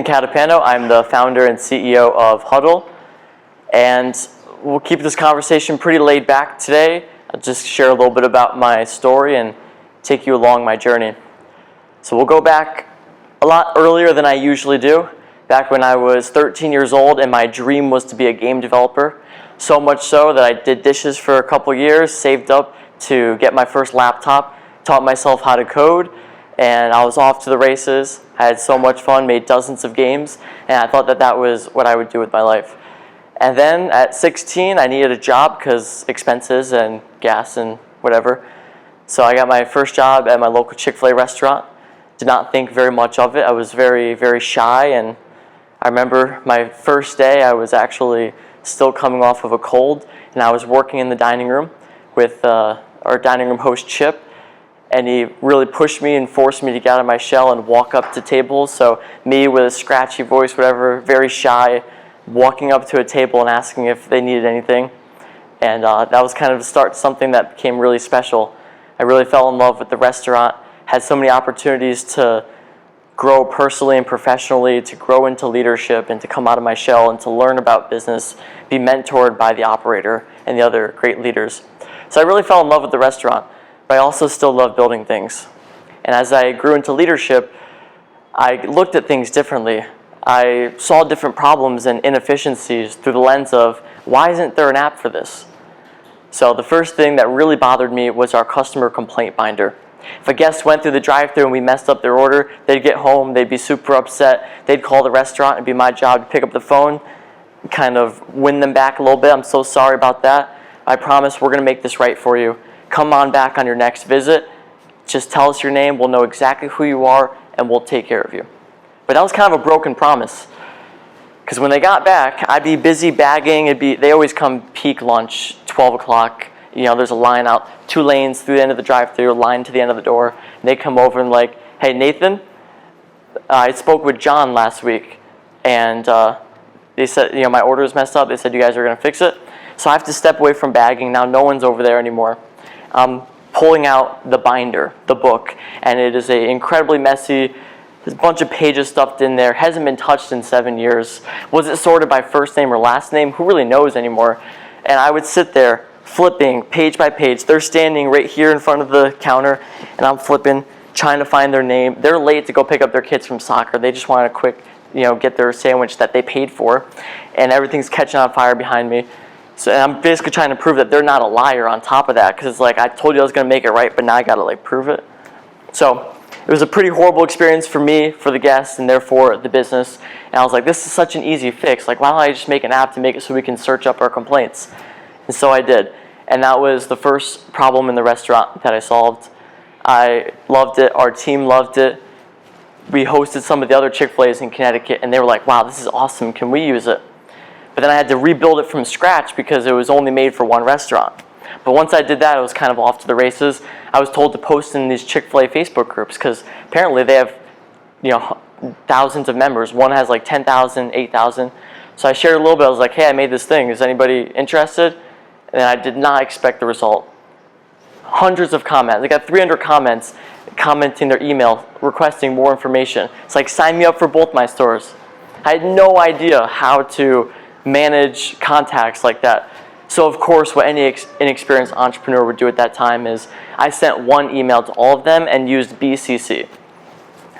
Catapano. I'm the founder and CEO of Huddle, and we'll keep this conversation pretty laid back today. I'll just share a little bit about my story and take you along my journey. So we'll go back a lot earlier than I usually do, back when I was 13 years old and my dream was to be a game developer. So much so that I did dishes for a couple years, saved up to get my first laptop, taught myself how to code, and I was off to the races. I had so much fun, made dozens of games, and I thought that that was what I would do with my life. And then at 16, I needed a job because expenses and gas and whatever. So I got my first job at my local Chick-fil-A restaurant. Did not think very much of it. I was very, very shy, and I remember my first day, I was actually still coming off of a cold, and I was working in the dining room with our dining room host, Chip. And he really pushed me and forced me to get out of my shell and walk up to tables. So me with a scratchy voice, whatever, very shy, walking up to a table and asking if they needed anything. And that was kind of the start to something that became really special. I really fell in love with the restaurant, had so many opportunities to grow personally and professionally, to grow into leadership and to come out of my shell and to learn about business, be mentored by the operator and the other great leaders. So I really fell in love with the restaurant. But I also still love building things. And as I grew into leadership, I looked at things differently. I saw different problems and inefficiencies through the lens of, why isn't there an app for this? So the first thing that really bothered me was our customer complaint binder. If a guest went through the drive-thru and we messed up their order, they'd get home, they'd be super upset, they'd call the restaurant, it'd be my job to pick up the phone, kind of win them back a little bit. I'm so sorry about that. I promise we're going to make this right for you. Come on back on your next visit. Just tell us your name. We'll know exactly who you are, and we'll take care of you. But that was kind of a broken promise. Because when they got back, I'd be busy bagging. They always come peak lunch, 12 o'clock. You know, there's a line out, 2 lanes through the end of the drive-thru, a line to the end of the door. And they come over and like, hey, Nathan, I spoke with John last week, and they said, you know, my order is messed up. They said you guys are going to fix it. So I have to step away from bagging. Now no one's over there anymore. I'm pulling out the binder, the book, and it is incredibly messy. There's a bunch of pages stuffed in there. Hasn't been touched in 7 years. Was it sorted by first name or last name? Who really knows anymore? And I would sit there flipping page by page. They're standing right here in front of the counter, and I'm flipping, trying to find their name. They're late to go pick up their kids from soccer. They just want to quick, get their sandwich that they paid for, and everything's catching on fire behind me. So I'm basically trying to prove that they're not a liar on top of that, because it's like, I told you I was going to make it right, but now I got to prove it. So it was a pretty horrible experience for me, for the guests, and therefore the business. And I was like, this is such an easy fix. Like, why don't I just make an app to make it so we can search up our complaints? And so I did. And that was the first problem in the restaurant that I solved. I loved it. Our team loved it. We hosted some of the other Chick-fil-A's in Connecticut, and they were like, wow, this is awesome. Can we use it? But then I had to rebuild it from scratch because it was only made for one restaurant. But once I did that, it was kind of off to the races. I was told to post in these Chick-fil-A Facebook groups because apparently they have, thousands of members. One has 10,000, 8,000. So I shared a little bit. I was like, hey, I made this thing. Is anybody interested? And I did not expect the result. Hundreds of comments. I got 300 comments commenting their email, requesting more information. It's like, sign me up for both my stores. I had no idea how to manage contacts like that. So of course, what any inexperienced entrepreneur would do at that time is I sent one email to all of them and used BCC.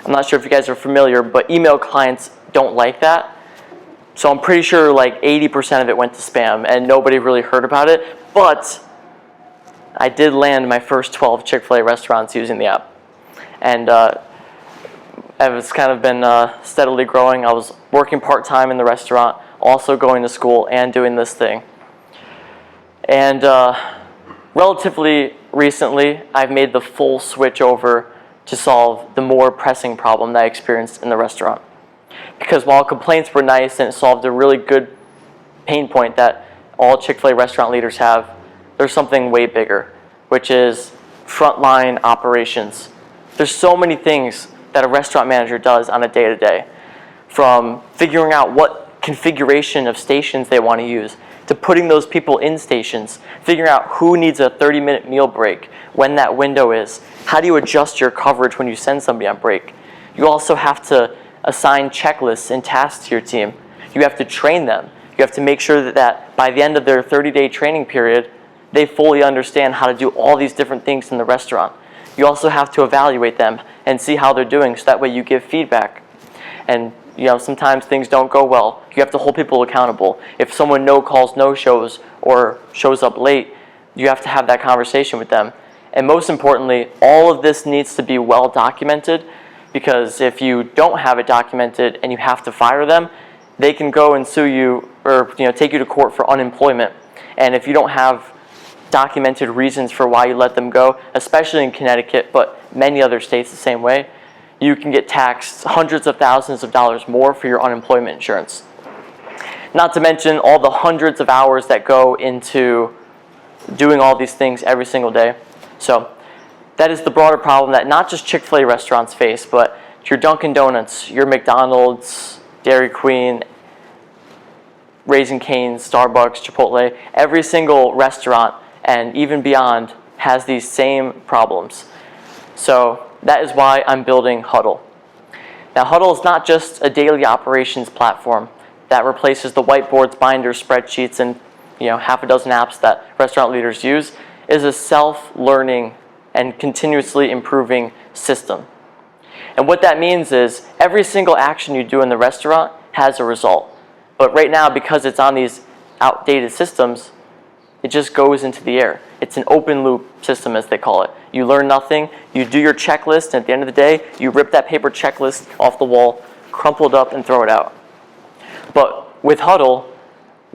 I'm not sure if you guys are familiar, but email clients don't like that. So I'm pretty sure 80% of it went to spam and nobody really heard about it. But I did land my first 12 Chick-fil-A restaurants using the app. And it's kind of been steadily growing. I was working part-time in the restaurant, also going to school and doing this thing. And relatively recently, I've made the full switch over to solve the more pressing problem that I experienced in the restaurant. Because while complaints were nice and it solved a really good pain point that all Chick-fil-A restaurant leaders have, there's something way bigger, which is frontline operations. There's so many things that a restaurant manager does on a day-to-day, from figuring out what configuration of stations they want to use, to putting those people in stations, figuring out who needs a 30-minute meal break, when that window is. How do you adjust your coverage when you send somebody on break? You also have to assign checklists and tasks to your team. You have to train them. You have to make sure that by the end of their 30-day training period, they fully understand how to do all these different things in the restaurant. You also have to evaluate them and see how they're doing, so that way you give feedback. And sometimes things don't go well. You have to hold people accountable. If someone no calls, no shows, or shows up late, you have to have that conversation with them. And most importantly, all of this needs to be well documented, because if you don't have it documented and you have to fire them, they can go and sue you or take you to court for unemployment. And if you don't have documented reasons for why you let them go, especially in Connecticut, but many other states the same way, you can get taxed hundreds of thousands of dollars more for your unemployment insurance. Not to mention all the hundreds of hours that go into doing all these things every single day. So that is the broader problem that not just Chick-fil-A restaurants face, but your Dunkin' Donuts, your McDonald's, Dairy Queen, Raising Cane's, Starbucks, Chipotle, every single restaurant and even beyond has these same problems. So that is why I'm building Huddle. Now, Huddle is not just a daily operations platform that replaces the whiteboards, binders, spreadsheets, and half a dozen apps that restaurant leaders use. It is a self-learning and continuously improving system. And what that means is every single action you do in the restaurant has a result. But right now, because it's on these outdated systems, it just goes into the air. It's an open loop system, as they call it. You learn nothing, you do your checklist, and at the end of the day, you rip that paper checklist off the wall, crumple it up, and throw it out. But with Huddle,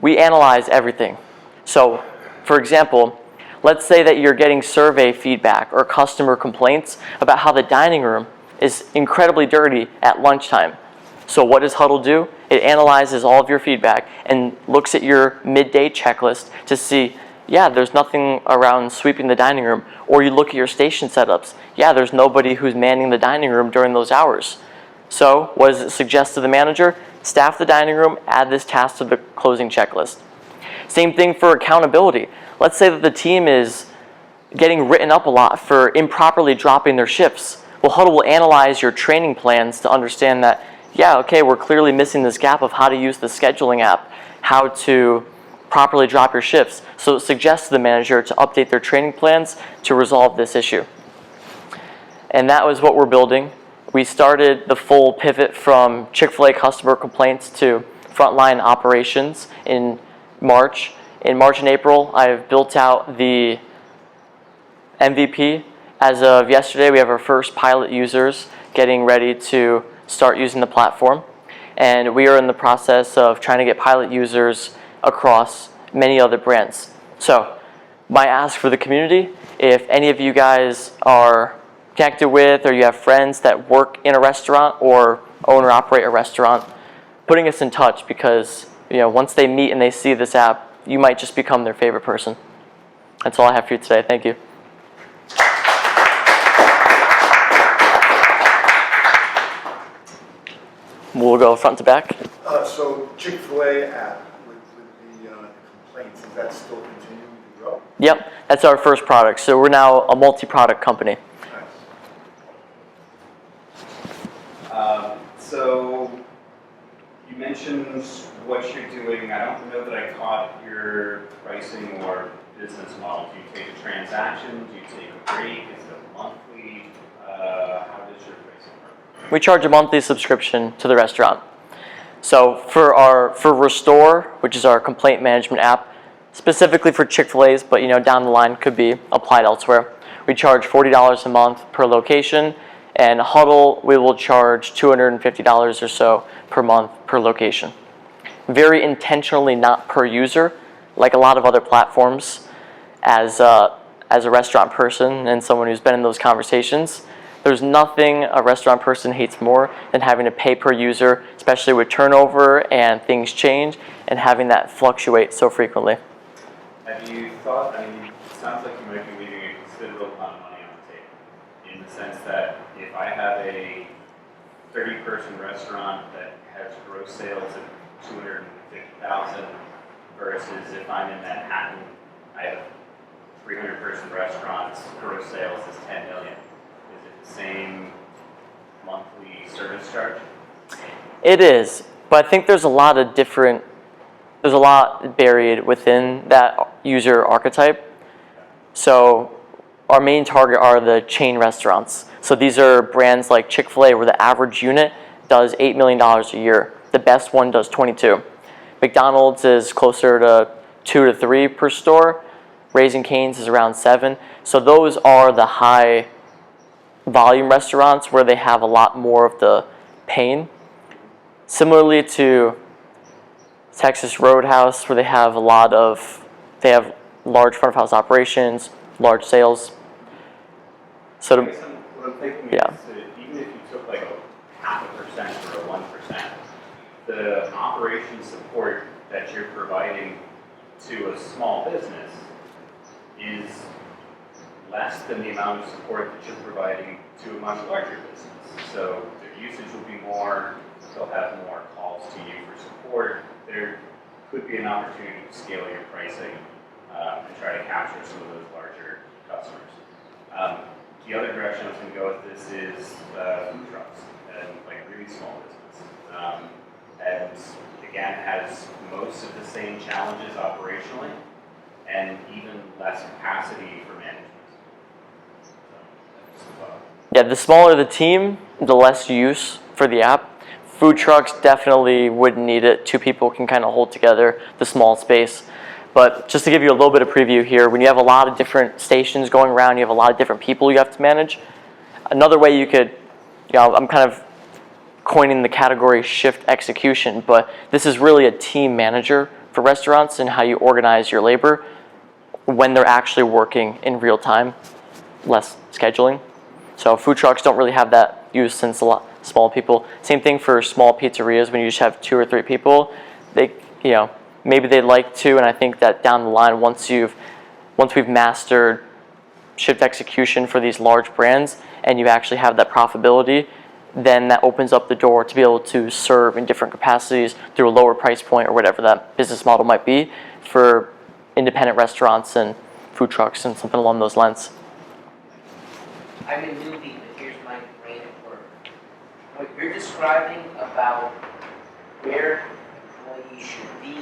we analyze everything. So, for example, let's say that you're getting survey feedback or customer complaints about how the dining room is incredibly dirty at lunchtime. So what does Huddle do? It analyzes all of your feedback and looks at your midday checklist to see, yeah, there's nothing around sweeping the dining room. Or you look at your station setups. Yeah, there's nobody who's manning the dining room during those hours. So what does it suggest to the manager? Staff the dining room, add this task to the closing checklist. Same thing for accountability. Let's say that the team is getting written up a lot for improperly dropping their shifts. Well, Huddle will analyze your training plans to understand that, yeah, okay, we're clearly missing this gap of how to use the scheduling app, how to properly drop your shifts. So it suggests to the manager to update their training plans to resolve this issue. And that was what we're building. We started the full pivot from Chick-fil-A customer complaints to frontline operations in March. In March and April, I've built out the MVP. As of yesterday, we have our first pilot users getting ready to start using the platform. And we are in the process of trying to get pilot users across many other brands. So my ask for the community, if any of you guys are connected with or you have friends that work in a restaurant or own or operate a restaurant, putting us in touch, because once they meet and they see this app, you might just become their favorite person. That's all I have for you today. Thank you. We'll go front to back. So Chick-fil-A app with the complaints, is that still continuing to grow? Yep, that's our first product. So we're now a multi-product company. Nice. So you mentioned what you're doing. I don't know that I caught your pricing or business model. Do you take a transaction? Do you take a break? Is it a monthly? How does your pricing work? We charge a monthly subscription to the restaurant. So for Restore, which is our complaint management app, specifically for Chick-fil-A's, but down the line could be applied elsewhere, we charge $40 a month per location. And Huddle, we will charge $250 or so per month per location. Very intentionally not per user, like a lot of other platforms. As a restaurant person and someone who's been in those conversations, there's nothing a restaurant person hates more than having to pay per user, especially with turnover and things change, and having that fluctuate so frequently. Have you thought, it sounds like you might be leaving a considerable amount of money on the table, in the sense that if I have a 30-person restaurant that has gross sales of $250,000 versus if I'm in Manhattan, I have 300-person restaurants, gross sales is $10 million. Is it the same monthly service charge? It is, but I think there's a lot buried within that user archetype. So our main target are the chain restaurants. So these are brands like Chick-fil-A, where the average unit does $8 million a year. The best one does 22. McDonald's is closer to 2 to 3 per store. Raising Cane's is around 7. So those are the high volume restaurants where they have a lot more of the pain. Similarly to Texas Roadhouse, where they have large front of house operations, large sales. So I guess what I'm thinking is that even if you took like a 0.5% or a 1%, the operation support that you're providing to a small business is less than the amount of support that you're providing to a much larger business. So their usage will be more, they'll have more calls to you for support. There could be an opportunity to scale your pricing and try to capture some of those larger customers. The other direction I was going to go with this is food trucks and like really small business. And again, has most of the same challenges operationally and even less capacity for management. Yeah, the smaller the team, the less use for the app. Food trucks definitely wouldn't need it. 2 people can kind of hold together the small space. But just to give you a little bit of preview here, when you have a lot of different stations going around, you have a lot of different people you have to manage. Another way you could, I'm kind of coining the category shift execution, but this is really a team manager for restaurants and how you organize your labor when they're actually working in real time, less scheduling. So food trucks don't really have that use since a lot small people. Same thing for small pizzerias when you just have 2 or 3 people. They, maybe they'd like to, and I think that down the line, once we've mastered shift execution for these large brands and you actually have that profitability, then that opens up the door to be able to serve in different capacities through a lower price point or whatever that business model might be for independent restaurants and food trucks and something along those lines. I'm a newbie, but here's my brain at work. What you're describing about where employees should be,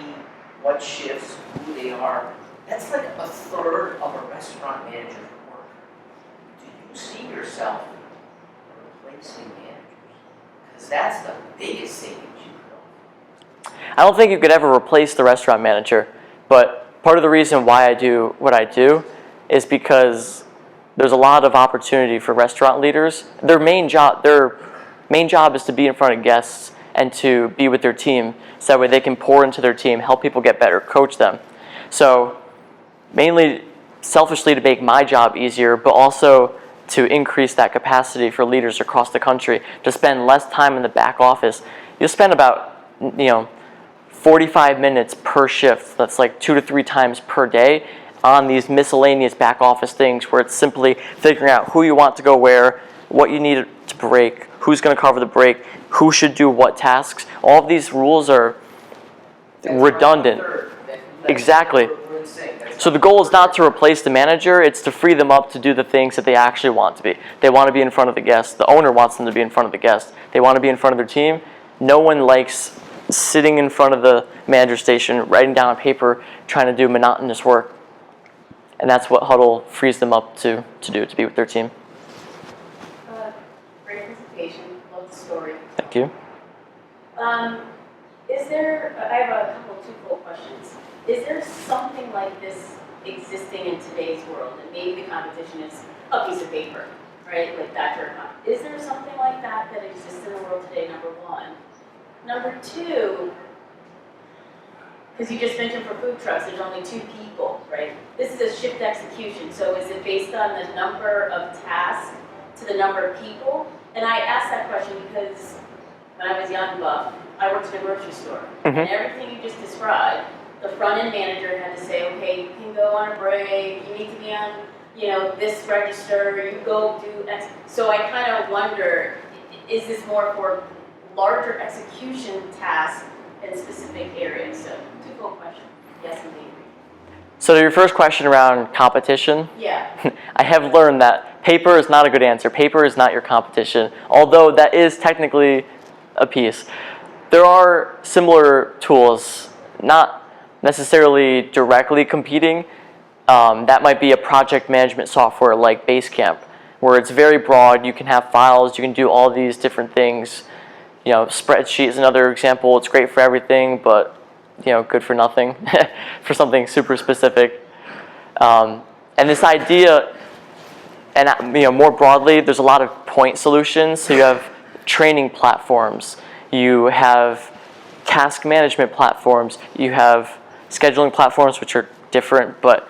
what shifts, who they are, that's like a third of a restaurant manager's work. Do you see yourself replacing managers? Because that's the biggest savings you could offer. I don't think you could ever replace the restaurant manager, but part of the reason why I do what I do is because there's a lot of opportunity for restaurant leaders. Their main job is to be in front of guests and to be with their team, so that way they can pour into their team, help people get better, coach them. So mainly selfishly to make my job easier, but also to increase that capacity for leaders across the country to spend less time in the back office. You'll spend about 45 minutes per shift. That's like 2 to 3 times per day on these miscellaneous back office things where it's simply figuring out who you want to go where, what you need to break, who's going to cover the break, who should do what tasks. All of these rules are redundant. Exactly. So the goal is not to replace the manager, it's to free them up to do the things that they actually want to be. They want to be in front of the guest. The owner wants them to be in front of the guest. They want to be in front of their team. No one likes sitting in front of the manager station, writing down on paper, trying to do monotonous work. And that's what Huddle frees them up to do, to be with their team. Great presentation. Love the story. Thank you. I have a couple twofold questions. Is there something like this existing in today's world? And maybe the competition is a piece of paper, right? Like that term. Is there something like that that exists in the world today, number one? Number two, because you just mentioned for food trucks, there's only 2 people, right? This is a shift execution, so is it based on the number of tasks to the number of people? And I asked that question because when I was young buff, I worked in a grocery store. And everything you just described, the front-end manager had to say, okay, you can go on a break, you need to be on, this register, you go do X. So I kind of wonder, is this more for larger execution tasks in specific areas? So, twofold question. Yes, indeed. So to your first question around competition, Yeah. I have learned that paper is not a good answer. Paper is not your competition, although that is technically a piece. There are similar tools, not necessarily directly competing. That might be a project management software like Basecamp, where it's very broad. You can have files, you can do all these different things. You know, spreadsheet is another example. It's great for everything, but good for nothing for something super specific. And this idea, and more broadly, there's a lot of point solutions. So you have training platforms, you have task management platforms, you have scheduling platforms, which are different, but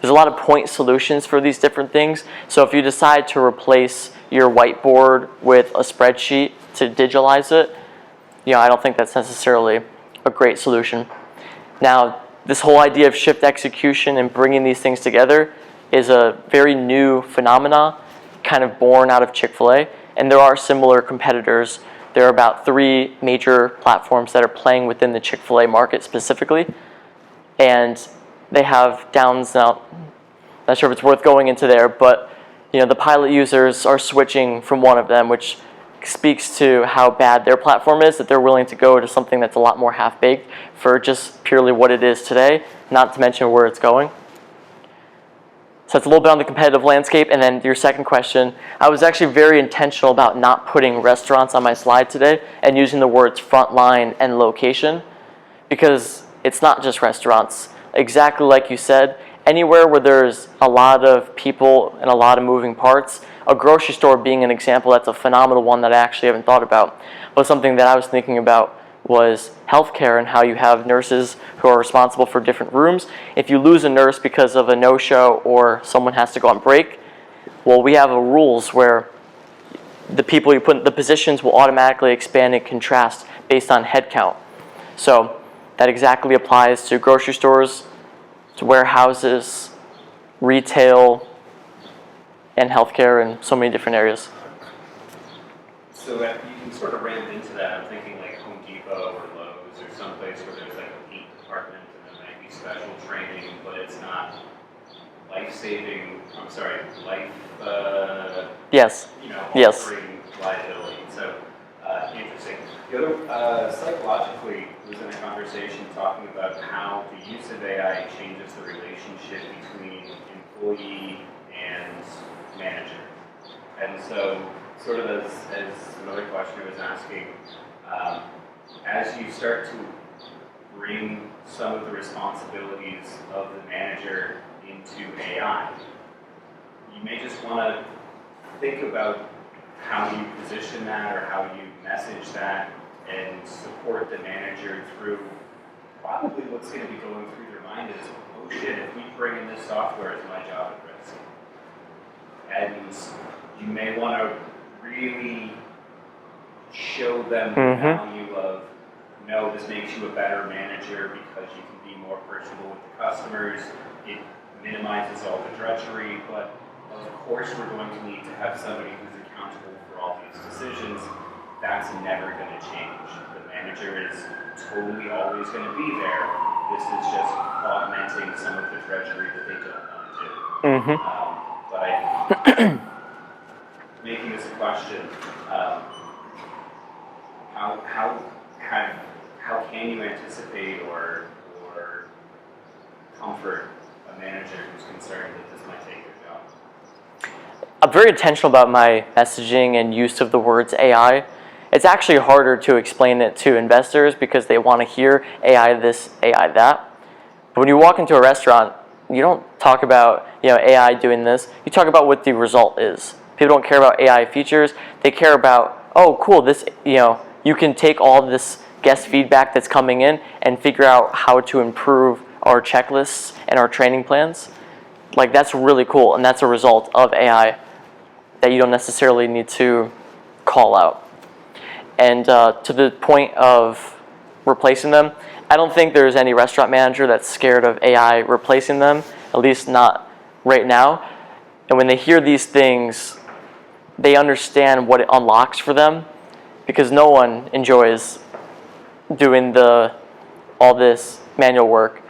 there's a lot of point solutions for these different things. So if you decide to replace your whiteboard with a spreadsheet to digitalize it, I don't think that's necessarily a great solution. Now, this whole idea of shift execution and bringing these things together is a very new phenomena, kind of born out of Chick-fil-A, and there are similar competitors. There are about 3 major platforms that are playing within the Chick-fil-A market specifically, and they have downs now. Not sure if it's worth going into there, but the pilot users are switching from one of them, which speaks to how bad their platform is, that they're willing to go to something that's a lot more half-baked for just purely what it is today, not to mention where it's going. So it's a little bit on the competitive landscape. And then your second question, I was actually very intentional about not putting restaurants on my slide today and using the words frontline and location, because it's not just restaurants. Exactly like you said, anywhere where there's a lot of people and a lot of moving parts, a grocery store being an example, that's a phenomenal one that I actually haven't thought about. But something that I was thinking about was healthcare and how you have nurses who are responsible for different rooms. If you lose a nurse because of a no-show or someone has to go on break, well, we have rules where the people you put, the positions will automatically expand and contrast based on head count. So that exactly applies to grocery stores, to warehouses, retail, and healthcare, and so many different areas. So that you can sort of ramp into that. I'm thinking like Home Depot or Lowe's or someplace where there's like a paint department and there might be special training, but it's not life-saving. I'm sorry, Yes. Yes. Altering liability. So interesting. The other psychologically was in a conversation talking about how the use of AI changes the relationship between employee and manager. And so, sort of as another question was asking, as you start to bring some of the responsibilities of the manager into AI, you may just want to think about how you position that or how you message that and support the manager through probably what's going to be going through their mind is, oh shit, if we bring in this software, is my job at risk? And you may want to really show them the value of, no, this makes you a better manager because you can be more personable with the customers, it minimizes all the drudgery, but of course we're going to need to have somebody who's accountable for all these decisions. That's never going to change. The manager is totally always going to be there. This is just augmenting some of the drudgery that they don't want to do. But making this a question, how can you anticipate or comfort a manager who's concerned that this might take your job? I'm very intentional about my messaging and use of the words AI. It's actually harder to explain it to investors because they want to hear AI this, AI that. But when you walk into a restaurant, you don't talk about AI doing this. You talk about what the result is. People don't care about AI features. They care about, oh, cool, this, you can take all this guest feedback that's coming in and figure out how to improve our checklists and our training plans. Like, that's really cool, and that's a result of AI that you don't necessarily need to call out. And to the point of replacing them, I don't think there's any restaurant manager that's scared of AI replacing them, at least not right now. And when they hear these things, they understand what it unlocks for them, because no one enjoys doing all this manual work.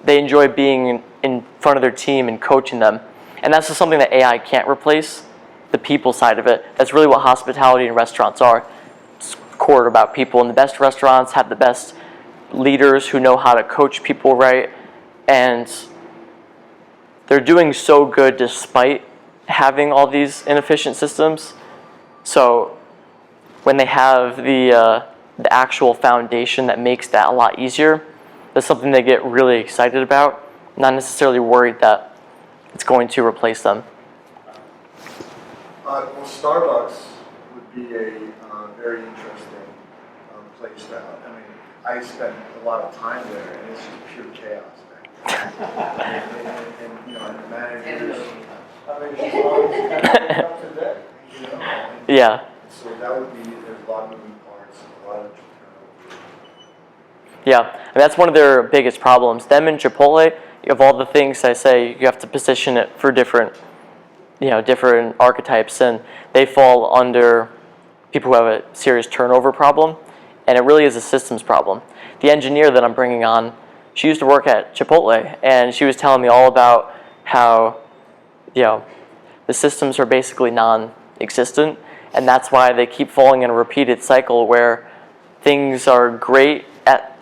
They enjoy being in front of their team and coaching them. And that's just something that AI can't replace, the people side of it. That's really what hospitality and restaurants are. It's core about people, and the best restaurants have the best leaders who know how to coach people right, and they're doing so good despite having all these inefficient systems. So when they have the actual foundation that makes that a lot easier, that's something they get really excited about, not necessarily worried that it's going to replace them. Well, Starbucks would be a very interesting place to. I mean, I spent a lot of time there, and it's just pure chaos. and you know, and the managers. I mean, it's always up to them, you know. And Yeah. so that would be. There's a lot of moving parts, a lot of turnover. Yeah, and that's one of their biggest problems. Them and Chipotle, of all the things I say, you have to position it for different, different archetypes, and they fall under people who have a serious turnover problem, and it really is a systems problem. The engineer that I'm bringing on, she used to work at Chipotle, and she was telling me all about how, the systems are basically non-existent, and that's why they keep falling in a repeated cycle where things are great at,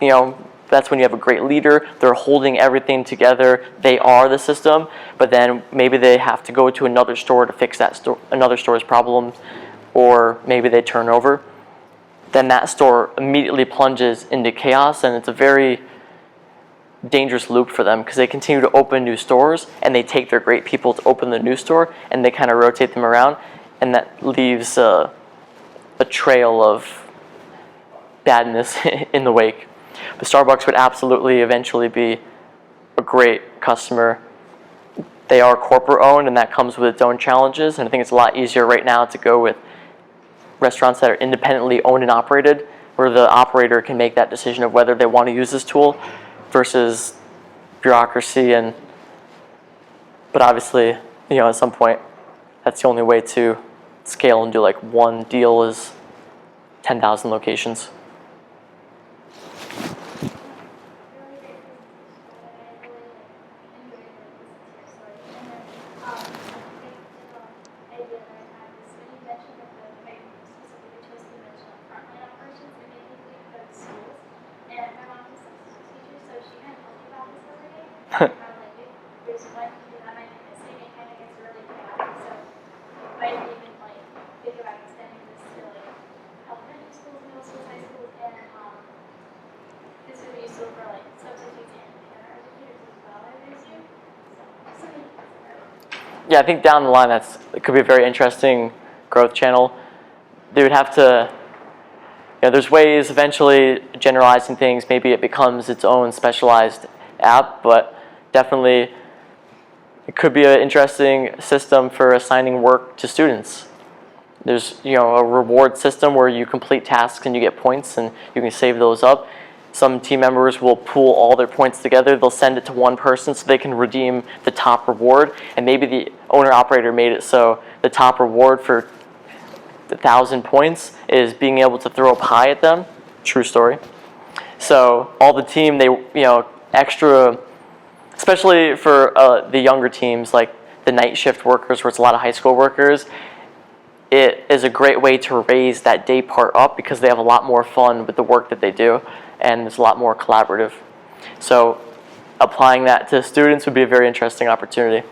that's when you have a great leader, they're holding everything together, they are the system, but then maybe they have to go to another store to fix another store's problems, or maybe they turn over. Then that store immediately plunges into chaos, and it's a very dangerous loop for them because they continue to open new stores, and they take their great people to open the new store, and they kind of rotate them around, and that leaves a trail of badness in the wake. But Starbucks would absolutely eventually be a great customer. They are corporate owned, and that comes with its own challenges, and I think it's a lot easier right now to go with restaurants that are independently owned and operated, where the operator can make that decision of whether they want to use this tool versus bureaucracy. But obviously, at some point, that's the only way to scale and do like one deal is 10,000 locations. Yeah, I think down the line it could be a very interesting growth channel. They would have to, there's ways eventually generalizing things, maybe it becomes its own specialized app, but definitely it could be an interesting system for assigning work to students. There's a reward system where you complete tasks and you get points and you can save those up. Some team members will pool all their points together. They'll send it to one person so they can redeem the top reward. And maybe the owner-operator made it so the top reward for 1,000 points is being able to throw a pie at them. True story. So all the team, they extra, especially for the younger teams like the night shift workers, where it's a lot of high school workers. It is a great way to raise that day part up because they have a lot more fun with the work that they do, and it's a lot more collaborative. So applying that to students would be a very interesting opportunity.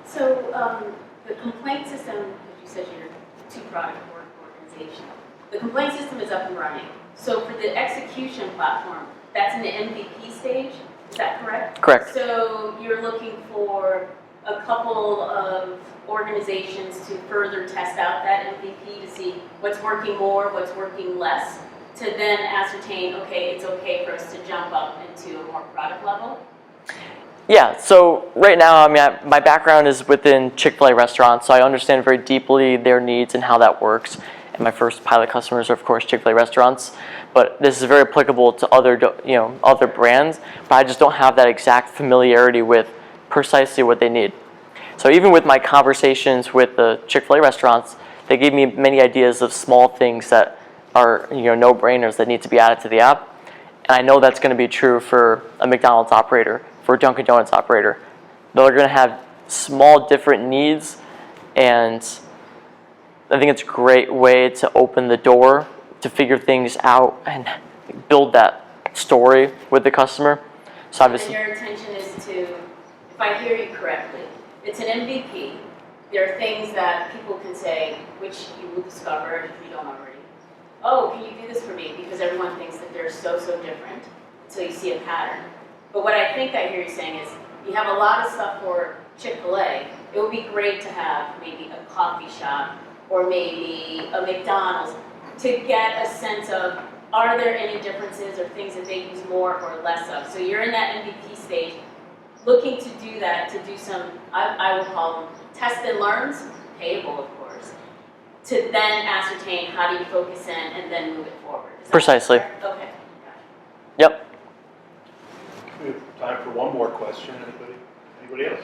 So the complaint system, as you said, you're a two-product organization. The complaint system is up and running. So for the execution platform, that's in the MVP stage, is that correct? Correct. So you're looking for a couple of organizations to further test out that MVP to see what's working more, what's working less, to then ascertain, okay, it's okay for us to jump up into a more product level? Yeah, so right now, my background is within Chick-fil-A restaurants, so I understand very deeply their needs and how that works. And my first pilot customers are, of course, Chick-fil-A restaurants. But this is very applicable to other brands, but I just don't have that exact familiarity with precisely what they need. So even with my conversations with the Chick-fil-A restaurants, they gave me many ideas of small things that are no-brainers that need to be added to the app. And I know that's going to be true for a McDonald's operator, for a Dunkin' Donuts operator. They're going to have small different needs, and I think it's a great way to open the door to figure things out and build that story with the customer. So And obviously, your intention is to, if I hear you correctly, it's an MVP. There are things that people can say, which you will discover if you don't already. Oh, can you do this for me? Because everyone thinks that they're so different until you see a pattern. But what I think I hear you saying is, you have a lot of stuff for Chick-fil-A. It would be great to have maybe a coffee shop or maybe a McDonald's to get a sense of, are there any differences or things that they use more or less of? So you're in that MVP stage, looking to do that, to do some, I will call them test and learns, payable of course, to then ascertain how do you focus in and then move it forward. Is that Precisely. correct? Okay, gotcha. yep. We have time for one more question. Anybody else?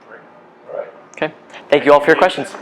Great. All right. Okay. Thank you all for your questions.